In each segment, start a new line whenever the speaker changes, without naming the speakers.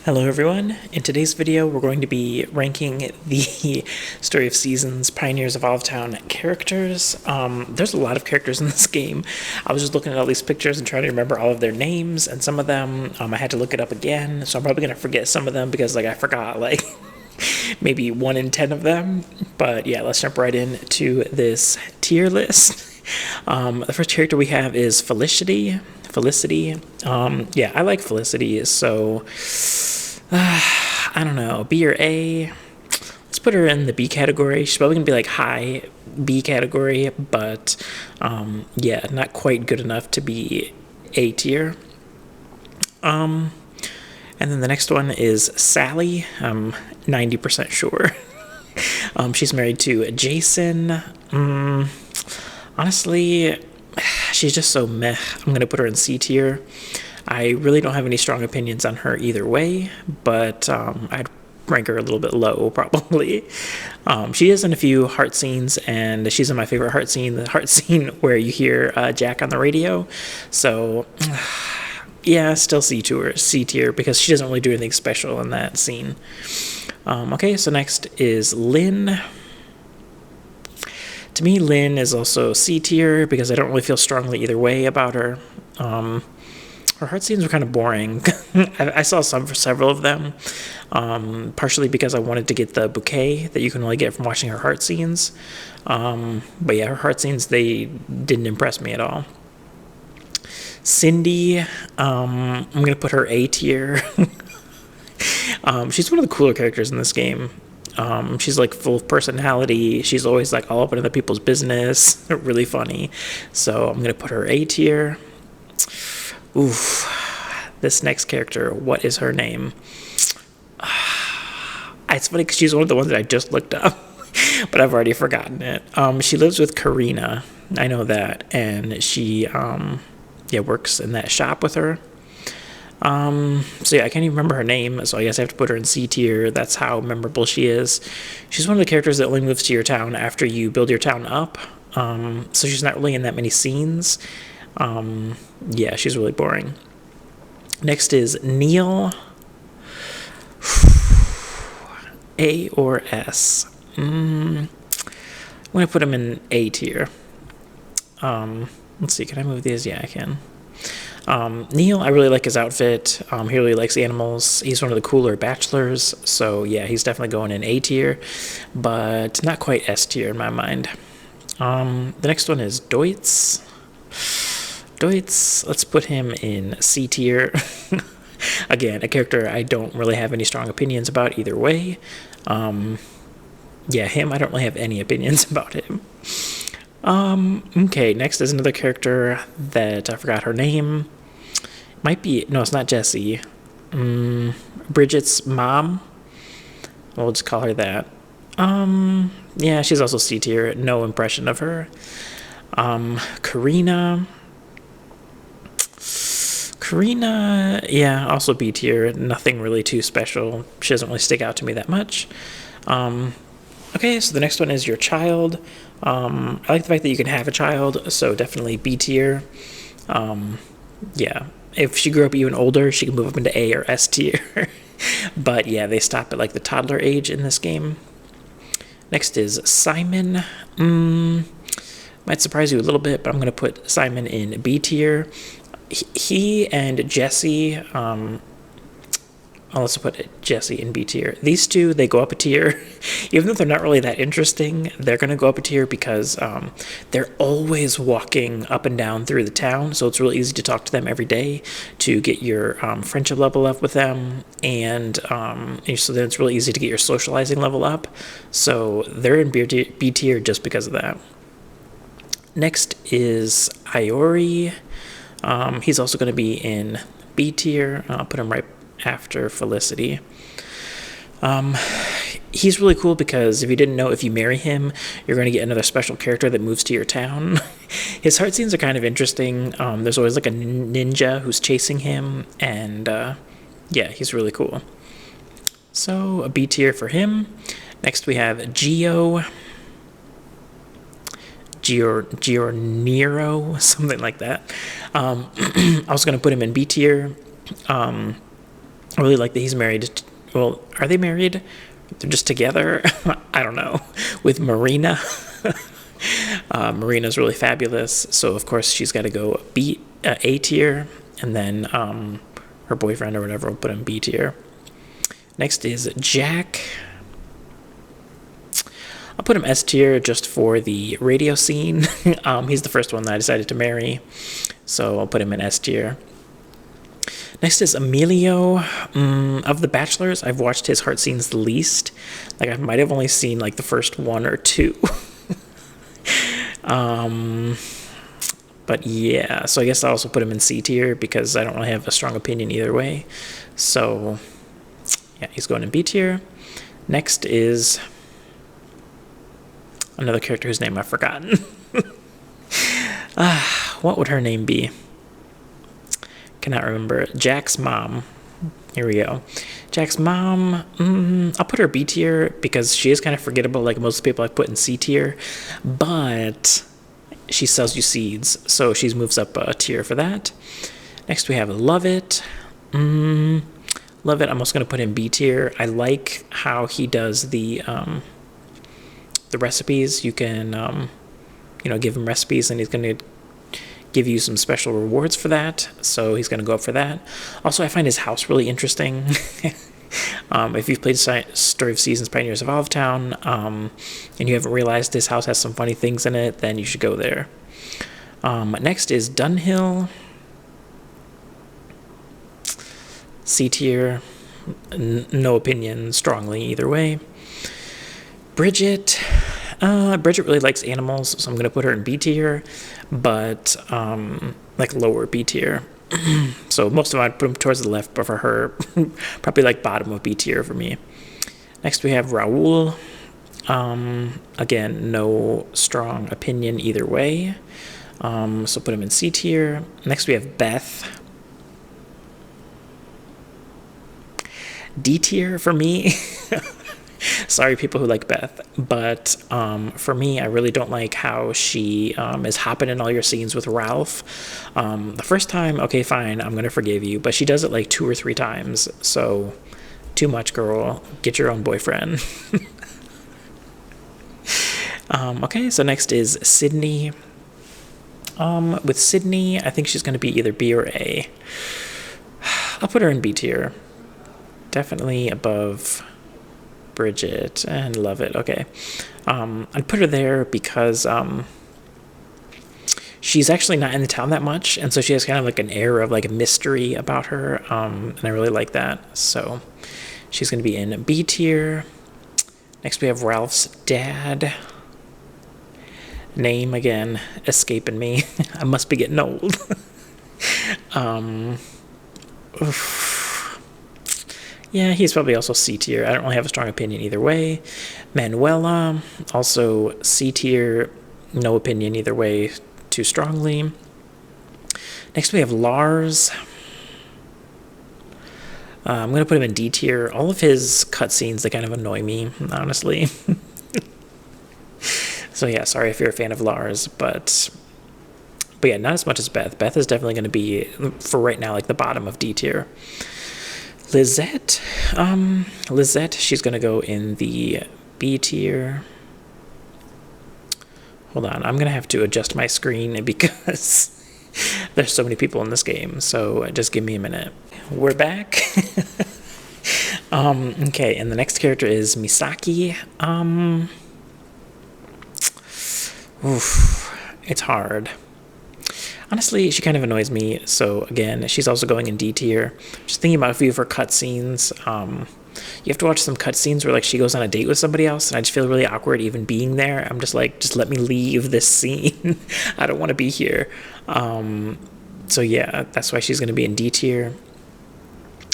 Hello everyone. In today's video we're going to be ranking the Story of Seasons Pioneers of Olive Town characters. There's a lot of characters in this game. I was just looking at all these pictures and trying to remember all of their names, and some of them I had to look it up again, so I'm probably going to forget some of them because I forgot maybe 1 in 10 of them. But yeah, let's jump right into this tier list. The first character we have is Felicity. Yeah, I like Felicity, so I don't know, B or A. Let's put her in the B category. She's probably gonna be high B category, but yeah, not quite good enough to be A tier. And then the next one is Sally. I'm 90% sure. She's married to Jason. Honestly, she's just so meh. I'm gonna put her in C tier. I really don't have any strong opinions on her either way, but I'd rank her a little bit low, probably. She is in a few heart scenes, and she's in my favorite heart scene, the heart scene where you hear Jack on the radio. So, yeah, still C tier, because she doesn't really do anything special in that scene. Okay, so next is Lynn. To me, Lynn is also C tier because I don't really feel strongly either way about her. Her heart scenes were kind of boring. I saw several of them, partially because I wanted to get the bouquet that you can only get from watching her heart scenes. But yeah, her heart scenes, they didn't impress me at all. Cindy, I'm going to put her A tier. She's one of the cooler characters in this game. She's full of personality. She's always all up in other people's business. Really funny. So I'm going to put her A tier. Oof. This next character, what is her name? It's funny because she's one of the ones that I just looked up, but I've already forgotten it. She lives with Karina. I know that. And she works in that shop with her. So yeah, I can't even remember her name, so I guess I have to put her in C tier. That's how memorable she is. She's one of the characters that only moves to your town after you build your town up. So she's not really in that many scenes. Yeah, she's really boring. Next is Neil. A or S? I'm going to put him in A tier. Let's see, can I move these? Yeah, I can. Neil, I really like his outfit. He really likes animals. He's one of the cooler bachelors, so yeah, he's definitely going in A tier, but not quite S tier in my mind. The next one is Deutz. Let's put him in C tier. Again, a character I don't really have any strong opinions about either way. Yeah, him, I don't really have any opinions about him. Okay, next is another character that I forgot her name. Might be, no, it's not Jessie. Bridget's mom. We'll just call her that. Yeah, she's also C tier. No impression of her. Karina, yeah, also B tier. Nothing really too special. She doesn't really stick out to me that much. Okay, so the next one is your child. I like the fact that you can have a child, so definitely B tier. Yeah, if she grew up even older, she can move up into A or S tier. But yeah, they stop at the toddler age in this game. Next is Simon. Might surprise you a little bit, but I'm going to put Simon in B tier. He and Jessie, I'll also put Jessie in B tier. These two, they go up a tier. Even though they're not really that interesting, they're going to go up a tier because they're always walking up and down through the town, so it's really easy to talk to them every day to get your friendship level up with them, and so then it's really easy to get your socializing level up. So they're in B tier just because of that. Next is Iori. He's also going to be in B tier. I'll put him right after Felicity. He's really cool because if you didn't know, if you marry him, you're going to get another special character that moves to your town. His heart scenes are kind of interesting. There's always a ninja who's chasing him, and yeah, he's really cool. So a B tier for him. Next we have Geo. Nero, something like that. I was going to put him in B tier. I really like that he's married. Well, are they married? They're just together? I don't know. With Marina. Marina's really fabulous. So, of course, she's got to go A tier. And then her boyfriend or whatever will put in B tier. Next is Jack. I'll put him S tier just for the radio scene. He's the first one that I decided to marry. So I'll put him in S tier. Next is Emilio. Of the Bachelors, I've watched his heart scenes the least. Like, I might have only seen, like, the first one or two. But, yeah. So I guess I'll also put him in C tier because I don't really have a strong opinion either way. So, yeah, he's going in B tier. Next is another character whose name I've forgotten. What would her name be? Cannot remember. Jack's mom. Here we go. Jack's mom. I'll put her B tier because she is kind of forgettable, like most people I've put in C tier. But she sells you seeds, so she moves up a tier for that. Next we have Love It. Love It. I'm also going to put in B tier. I like how he does the recipes. You can give him recipes, and he's going to give you some special rewards for that, so he's going to go up for that. Also, I find his house really interesting. If you've played Story of Seasons Pioneers of Olive Town, and you haven't realized this house has some funny things in it, then you should go there. Next is Dunhill. C tier. No opinion strongly either way. Bridget. Bridget really likes animals, so I'm going to put her in B tier, but like lower B tier. So most of them I'd put them towards the left, but for her, probably like bottom of B tier for me. Next we have Raul. Again, no strong opinion either way, so put him in C tier. Next we have Beth. D tier for me. Sorry, people who like Beth, but for me, I really don't like how she is hopping in all your scenes with Ralph. The first time, okay, fine, I'm going to forgive you, but she does it like 2 or 3 times, so too much, girl. Get your own boyfriend. Okay, so next is Sydney. With Sydney, I think she's going to be either B or A. I'll put her in B tier. Definitely above Bridget and Love It. Okay. I'd put her there because she's actually not in the town that much, and so she has kind of like an air of like a mystery about her, and I really like that. So she's going to be in B tier. Next we have Ralph's dad. Name again escaping me. I must be getting old. Yeah, he's probably also C tier. I don't really have a strong opinion either way. Manuela, also C tier. No opinion either way too strongly. Next we have Lars. I'm going to put him in D tier. All of his cutscenes, they kind of annoy me, honestly. So yeah, sorry if you're a fan of Lars, but yeah, not as much as Beth. Beth is definitely going to be, for right now, like the bottom of D tier. Lizette, she's going to go in the B tier. Hold on, I'm going to have to adjust my screen because there's so many people in this game, so just give me a minute. We're back. Okay, and the next character is Misaki. It's hard. Honestly, she kind of annoys me, so again, she's also going in D tier. Just thinking about a few of her cutscenes. You have to watch some cutscenes where like she goes on a date with somebody else, and I just feel really awkward even being there. I'm just like, just let me leave this scene. I don't want to be here. So yeah, that's why she's going to be in D tier.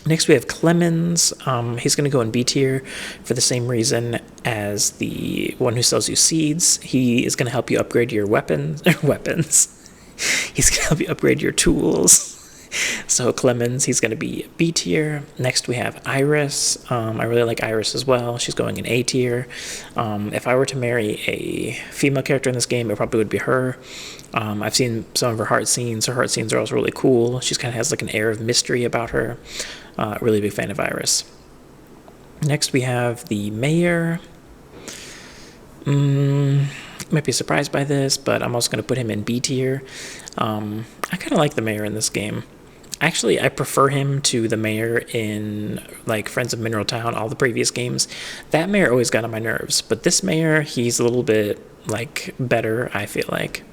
Next we have Clemens. He's going to go in B tier for the same reason as the one who sells you seeds. He is going to help you upgrade your weapons. He's going to help you upgrade your tools. So Clemens, he's going to be B tier. Next we have Iris. I really like Iris as well. She's going in A tier. If I were to marry a female character in this game, it probably would be her. I've seen some of her heart scenes. Her heart scenes are also really cool. She kind of has like an air of mystery about her. Really big fan of Iris. Next, we have the mayor. Might be surprised by this, but I'm also going to put him in B tier. I kind of like the mayor in this game. Actually, I prefer him to the mayor in like Friends of Mineral Town, all the previous games. That mayor always got on my nerves, but this mayor, he's a little bit like better, I feel like.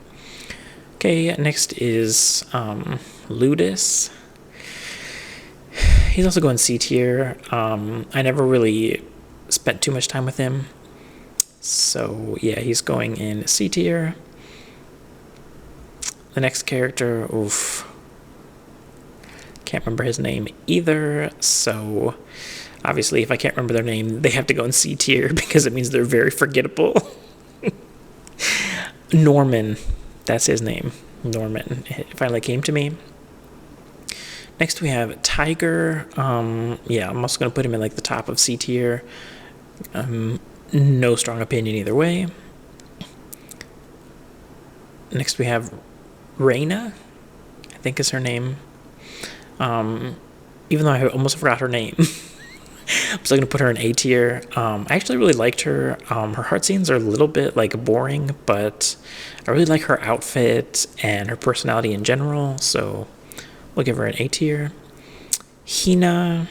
Okay, next is Ludus. He's also going C tier. I never really spent too much time with him. So yeah, he's going in C tier. The next character, oof. Can't remember his name either. So obviously if I can't remember their name, they have to go in C tier because it means they're very forgettable. Norman, that's his name. Norman. It finally came to me. Next we have Tiger. Yeah, I'm also going to put him in like the top of C tier. No strong opinion either way. Next we have Reina, I think is her name. Even though I almost forgot her name. I'm still going to put her in A tier. I actually really liked her. Her heart scenes are a little bit like boring, but I really like her outfit and her personality in general, so we'll give her an A tier. Hina,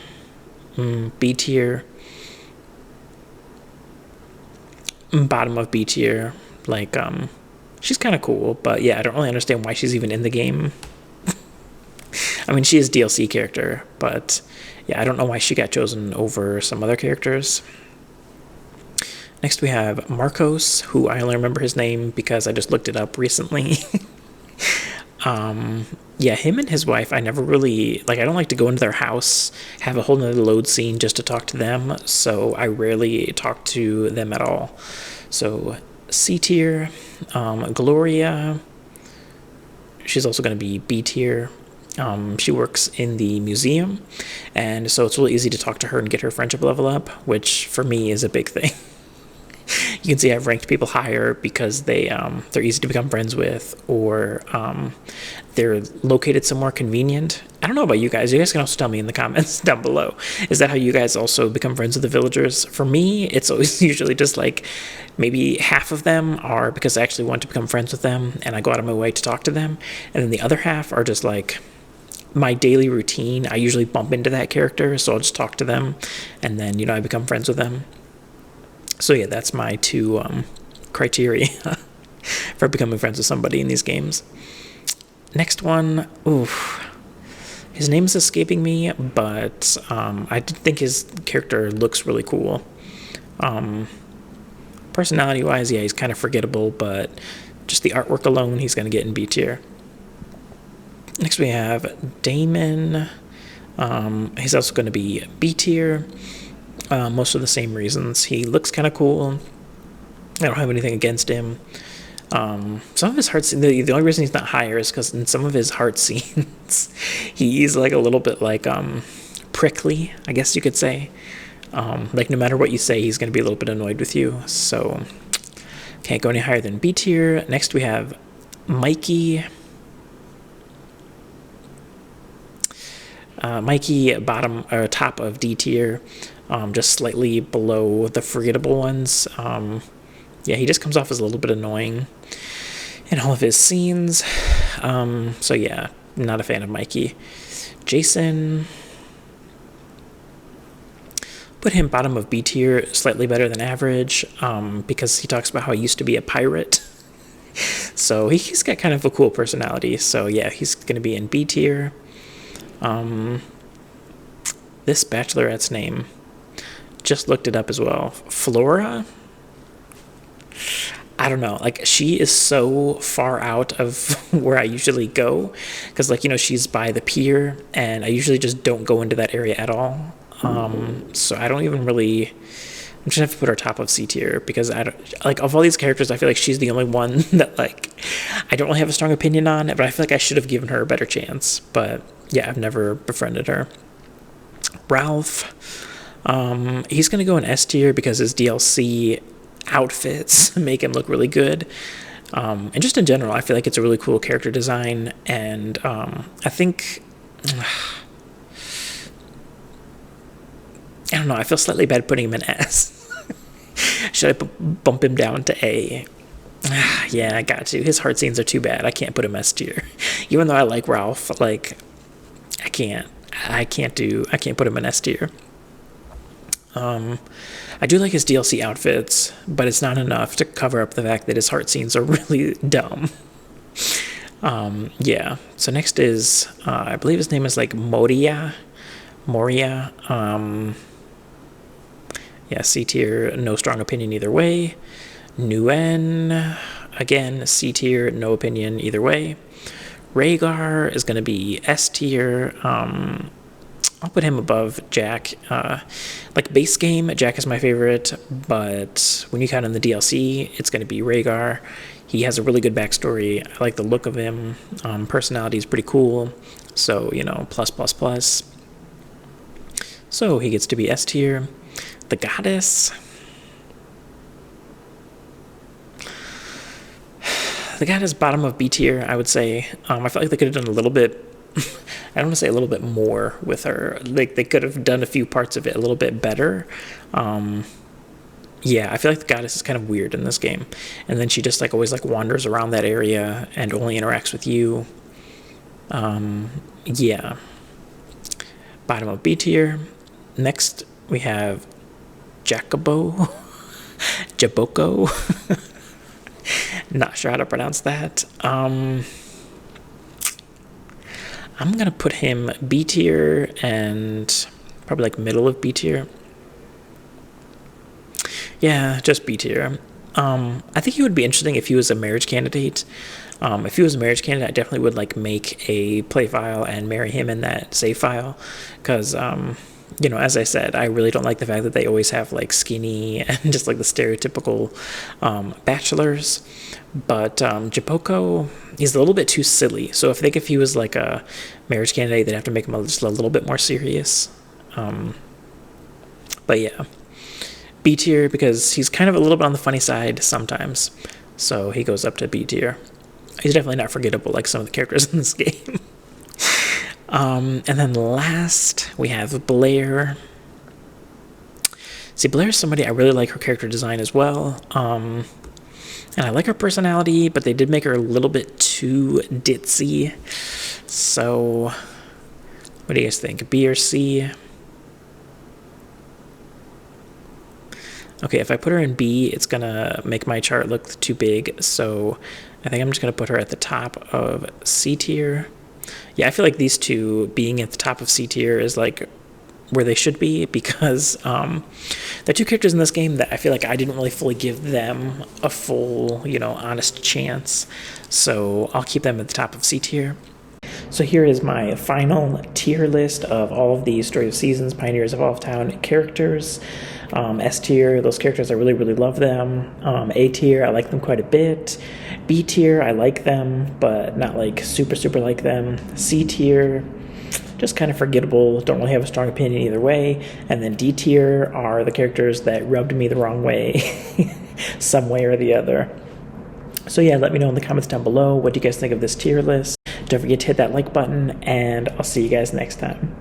B tier. Bottom of B tier. Like, she's kind of cool, but yeah, I don't really understand why she's even in the game. I mean, she is a DLC character, but yeah, I don't know why she got chosen over some other characters. Next we have Marcos, who I only remember his name because I just looked it up recently. Yeah, him and his wife, I never really, like, I don't like to go into their house, have a whole nother load scene just to talk to them, so I rarely talk to them at all. So, C tier. Gloria, she's also going to be B tier. She works in the museum, and so it's really easy to talk to her and get her friendship level up, which for me is a big thing. You can see I've ranked people higher because they're easy to become friends with, or they're located somewhere convenient. I don't know about you guys. You guys can also tell me in the comments down below. Is that how you guys also become friends with the villagers? For me, it's always usually just like maybe half of them are because I actually want to become friends with them and I go out of my way to talk to them, and then the other half are just like my daily routine. I usually bump into that character, so I'll just talk to them, and then, you know, I become friends with them. So yeah, that's my two criteria for becoming friends with somebody in these games. Next one, oof. His name is escaping me, but I did think his character looks really cool. Personality-wise, yeah, he's kind of forgettable, but just the artwork alone, he's going to get in B tier. Next we have Damon. He's also going to be B tier. Most of the same reasons. He looks kind of cool. I don't have anything against him. Some of his heart scenes, the only reason he's not higher is because in some of his heart scenes, he's like a little bit like prickly, I guess you could say. Like no matter what you say, he's going to be a little bit annoyed with you. So can't go any higher than B tier. Next we have Mikey. Mikey, bottom or top of D tier, just slightly below the forgettable ones. Yeah, he just comes off as a little bit annoying in all of his scenes. So yeah, not a fan of Mikey. Jason, put him bottom of B tier, slightly better than average, because he talks about how he used to be a pirate. So he's got kind of a cool personality. So yeah, he's going to be in B tier. This bachelorette's name, just looked it up as well. Flora? I don't know. Like, she is so far out of where I usually go. Because, like, you know, she's by the pier, and I usually just don't go into that area at all. So I don't even really... I'm just going to have to put her top of C tier, because I don't... Like, of all these characters, I feel like she's the only one that, like, I don't really have a strong opinion on, but I feel like I should have given her a better chance. But, yeah, I've never befriended her. Ralph, he's going to go in S tier because his DLC outfits make him look really good. And just in general, I feel like it's a really cool character design. And I think I don't know, I feel slightly bad putting him in S. Should I bump him down to A? Yeah, I got to. His heart scenes are too bad. I can't put him S tier. Even though I like Ralph, like, I can't put him in S tier. I do like his DLC outfits, but it's not enough to cover up the fact that his heart scenes are really dumb. Yeah. So next is, I believe his name is like Moria. Yeah, C tier, no strong opinion either way. Nguyen, again, C tier, no opinion either way. Rhaegar is going to be S tier. I'll put him above Jack. Like base game, Jack is my favorite, but when you count in the DLC, it's going to be Rhaegar. He has a really good backstory. I like the look of him. Personality is pretty cool. So, you know, plus, plus, plus. So he gets to be S tier. The Goddess. The Goddess, bottom of B tier, I would say. I felt like they could have done a little bit, I don't want to say a little bit more with her. Like, they could have done a few parts of it a little bit better. Yeah, I feel like the Goddess is kind of weird in this game. And then she just, like, always, like, wanders around that area and only interacts with you. Yeah. Bottom of B tier. Next, we have Jaboko. Not sure how to pronounce that. I'm gonna put him B tier and probably like middle of B tier. Yeah, just B tier. I think he would be interesting if he was a marriage candidate. If he was a marriage candidate, I definitely would like make a play file and marry him in that save file, because you know, as I said, I really don't like the fact that they always have like skinny and just like the stereotypical bachelors. But Jaboko, he's a little bit too silly. So I think if he was like a marriage candidate, they'd have to make him just a little bit more serious. But yeah, B tier, because he's kind of a little bit on the funny side sometimes. So he goes up to B tier. He's definitely not forgettable like some of the characters in this game. And then last, we have Blair. See, Blair is somebody, I really like her character design as well. And I like her personality, but they did make her a little bit too ditzy. So, what do you guys think? B or C? Okay, if I put her in B, it's going to make my chart look too big. So, I think I'm just going to put her at the top of C tier. Yeah, I feel like these two being at the top of C tier is like where they should be, because they're two characters in this game that I feel like I didn't really fully give them a full, you know, honest chance. So I'll keep them at the top of C tier. So here is my final tier list of all of the Story of Seasons, Pioneers of Town characters. S tier, those characters, I really, really love them. A tier, I like them quite a bit. B tier, I like them, but not like super, super like them. C tier, just kind of forgettable, don't really have a strong opinion either way. And then D tier are the characters that rubbed me the wrong way, some way or the other. So yeah, let me know in the comments down below, what do you guys think of this tier list? Don't forget to hit that like button, and I'll see you guys next time.